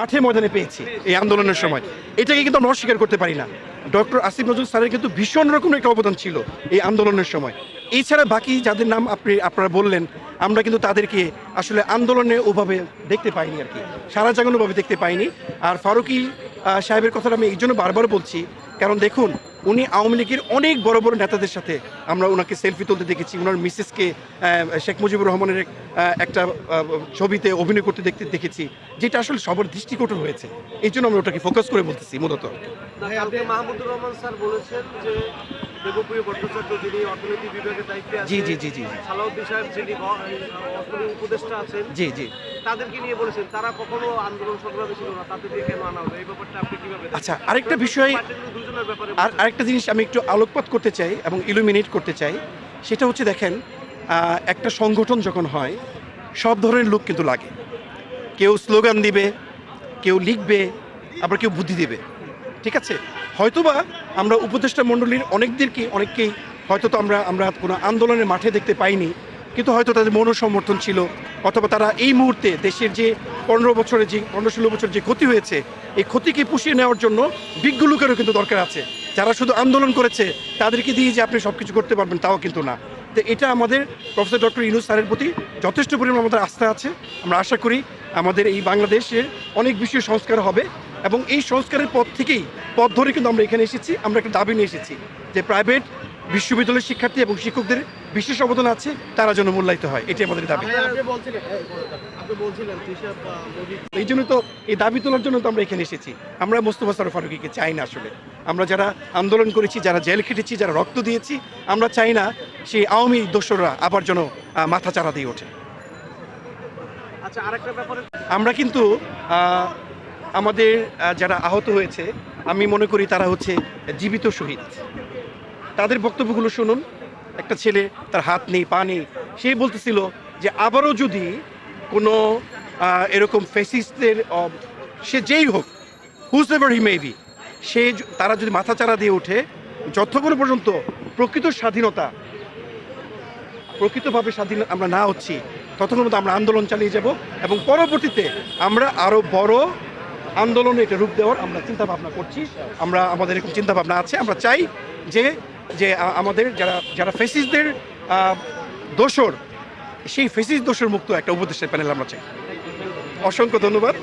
মাঠে ময়দানে পেয়েছি এই আন্দোলনের সময়, এটাকে কিন্তু আমরা অস্বীকার করতে পারি না। ডক্টর আসিফ নজরুল স্যারের কিন্তু ভীষণ রকমের একটা অবদান ছিল এই আন্দোলনের সময়। এছাড়া বাকি যাদের নাম আপনারা বললেন, আমরা কিন্তু তাদেরকে আসলে আন্দোলনে ওভাবে দেখতে পাইনি আর কি, সারা জাগানোভাবে দেখতে পাইনি। আর ফারুকী সাহেবের কথাটা আমি এই জন্য বারবার বলছি, কারণ দেখুন উনি আওয়ামী লীগের অনেক বড় বড় নেতাদের সাথে আমরা ওনাকে সেলফি তুলতে দেখেছি, ওনার মিসেসকে শেখ মুজিবুর রহমানের একটা ছবিতে অভিনয় করতে দেখেছি, যেটা আসলে সবার দৃষ্টিকটু হয়েছে। এই জন্য আমরা ওটাকে ফোকাস করে বলতেছি মূলত। মাহমুদুর রহমান স্যার বলেছেন যে দেবপ্রিয় ভট্টাচার্য যিনি অর্থনীতি বিভাগের দায়িত্বে আছেন, জি জি জি জি সালাউদ্দিন সাহেব যিনি অর্থনীতি উপদেষ্টা আছেন, জি জি তাদেরকে নিয়ে বলেছেন তারা কখনো আন্দোলন সংগ্রামে ছিল না, তাদের দিয়ে কেন আনা হলো, এই ব্যাপারটা আপনি কিভাবে দেখেন? আচ্ছা, আরেকটা বিষয়, দুজনের ব্যাপারে আরেকটা জিনিস আমি একটু আলোকপাত করতে চাই এবং ইলুমিনেট করতে চাই, সেটা হচ্ছে দেখেন একটা সংগঠন যখন হয় সব ধরনের লোক কিন্তু লাগে। কেউ স্লোগান দিবে, কেউ লিখবে, আবার কেউ বুদ্ধি দেবে, ঠিক আছে? হয়তোবা আমরা উপদেষ্টা মণ্ডলীর অনেককেই হয়তো তো আমরা কোনো আন্দোলনের মাঠে দেখতে পাইনি, কিন্তু হয়তো তাদের মনোসমর্থন ছিল, অথবা তারা এই মুহূর্তে দেশের যে 15-16 বছর যে ক্ষতি হয়েছে, এই ক্ষতিকে পুষিয়ে নেওয়ার জন্য বিজ্ঞ লোকেরও কিন্তু দরকার আছে। যারা শুধু আন্দোলন করেছে তাদেরকে দিয়ে যে আপনি সব কিছু করতে পারবেন তাও কিন্তু না। তো এটা আমাদের প্রফেসর ডক্টর ইউনূস স্যারের প্রতি যথেষ্ট পরিমাণ আমাদের আস্থা আছে। আমরা আশা করি আমাদের এই বাংলাদেশের অনেক বিষয় সংস্কার হবে, এবং এই সংস্কারের পথ ধরে কিন্তু আমরা এখানে এসেছি। আমরা একটা দাবি নিয়ে এসেছি যে প্রাইভেট বিশ্ববিদ্যালয়ের শিক্ষার্থী এবং শিক্ষকদের বিশেষ অবদান আছে, তারা যেন মূল্যায়িত হয়, এটাই আমাদের দাবি। এই জন্য তো এই দাবি তোলার জন্য তো আমরা এখানে এসেছি। আমরা মোস্তফা সরোয়ার ফারুকীকে চাই না আসলে। আমরা যারা আন্দোলন করেছি, যারা জেল খেটেছি, যারা রক্ত দিয়েছি, আমরা চাই না সেই আওয়ামী দোসররা আবার যেন মাথা চারা দিয়ে ওঠে। আচ্ছা, আরেকটা ব্যাপারে আমরা কিন্তু আমাদের যারা আহত হয়েছে, আমি মনে করি তারা হচ্ছে জীবিত শহীদ। তাদের বক্তব্যগুলো শুনুন। একটা ছেলে, তার হাত নেই, পা নেই, সে বলতেছিল যে আবারও যদি কোনো এরকম ফ্যাসিস্টদের, সে যেই হোক, whoever he may be, তারা যদি মাথাচাড়া দিয়ে ওঠে, যতক্ষণ পর্যন্ত প্রকৃতভাবে স্বাধীন আমরা না হচ্ছি, ততক্ষণ পর্যন্ত আমরা আন্দোলন চালিয়ে যাব, এবং পরবর্তীতে আমরা আরও বড় আন্দোলনে এটা রূপ দেওয়ার আমরা চিন্তাভাবনা করছি। আমাদের এরকম চিন্তাভাবনা আছে। আমরা চাই যে আমাদের যারা ফ্যাসিস্টদের দোসর, সেই ফ্যাসিস্ট দোসর মুক্ত একটা উপদেষ্টা প্যানেল আমরা চাই। অসংখ্য ধন্যবাদ।